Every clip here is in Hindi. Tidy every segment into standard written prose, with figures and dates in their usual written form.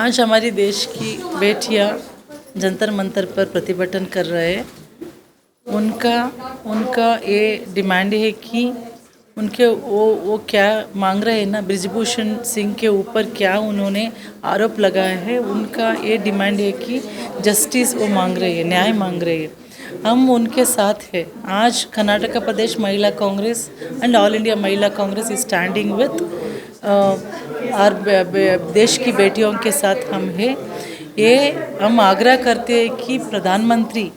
आज हमारी देश की बेटियां जंतर मंतर पर प्रतिभटन कर रहे हैं। उनका उनका ये डिमांड है कि उनके वो क्या मांग रहे हैं ना, ब्रिजभूषण सिंह के ऊपर क्या उन्होंने आरोप लगाया है, उनका ये डिमांड है कि जस्टिस वो मांग रहे हैं, न्याय मांग रहे हैं। हम उनके साथ हैं। आज कर्नाटक प्रदेश महिला कांग्रेस एंड ऑल इंडिया महिला कांग्रेस इज स्टैंडिंग विथ और देश की बेटियों के साथ हम हैं। ये हम आग्रह करते हैं कि प्रधानमंत्री,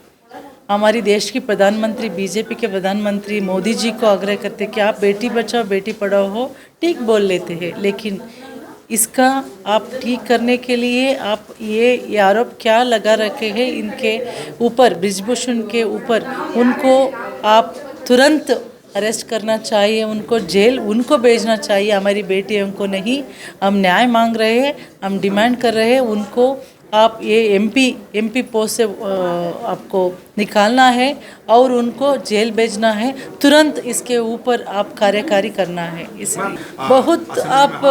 हमारी देश की प्रधानमंत्री, बीजेपी के प्रधानमंत्री मोदी जी को आग्रह करते हैं कि आप बेटी बचाओ बेटी पढ़ाओ हो ठीक बोल लेते हैं, लेकिन इसका आप ठीक करने के लिए आप ये आरोप क्या लगा रखे हैं इनके ऊपर, ब्रिजभूषण के ऊपर, उनको आप तुरंत अरेस्ट करना चाहिए, उनको जेल उनको भेजना चाहिए, हमारी बेटियों को नहीं। हम न्याय मांग रहे हैं, हम डिमांड कर रहे हैं उनको आप ये एमपी पोस्ट से आपको निकालना है और उनको जेल भेजना है, तुरंत इसके ऊपर आप कार्यकारी करना है। इसलिए बहुत आप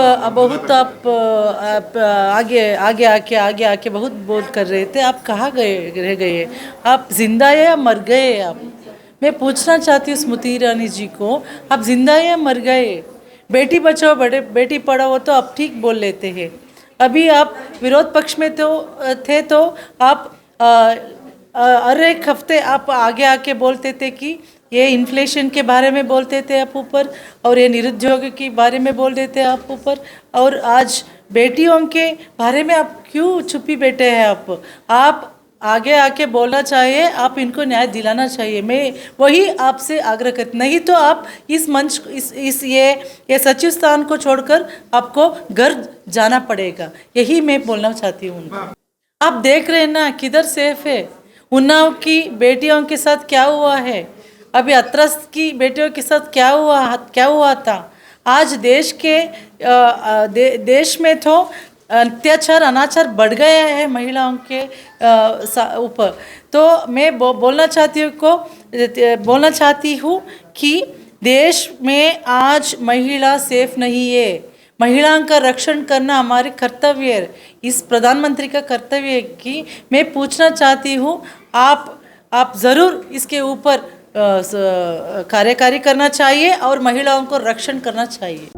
आगे आके बहुत बोल कर रहे थे। आप कहाँ रह गए? आप जिंदा है या मर गए? आप, मैं पूछना चाहती हूँ स्मृति ईरानी जी को, आप जिंदा है या मर गए? बेटी बचाओ बेटी पढ़ाओ तो आप ठीक बोल लेते हैं। अभी आप विरोध पक्ष में थे तो आप हर एक हफ्ते आप आगे आके बोलते थे कि ये इन्फ्लेशन के बारे में बोलते थे आप ऊपर, और ये निरुद्योग के बारे में बोल देते आप ऊपर, और आज बेटियों के बारे में आप क्यों चुप्पी बैठे हैं? आप आगे आके बोलना चाहिए, आप इनको न्याय दिलाना चाहिए। मैं वही आपसे आग्रह करती, नहीं तो आप इस मंच ये सचिव स्थान को छोड़कर आपको घर जाना पड़ेगा। यही मैं बोलना चाहती हूँ। आप देख रहे हैं ना किधर सेफ है। उन्नाव की बेटियों के साथ क्या हुआ है, अभी अतरस की बेटियों के साथ क्या हुआ था। आज देश में तो अत्याचार अनाचार बढ़ गया है महिलाओं के ऊपर। तो मैं बोलना चाहती हूँ कि देश में आज महिला सेफ नहीं है। महिलाओं का रक्षण करना हमारे कर्तव्य है, इस प्रधानमंत्री का कर्तव्य है। कि मैं पूछना चाहती हूँ, आप ज़रूर इसके ऊपर कार्यकारी करना चाहिए और महिलाओं को रक्षण करना चाहिए।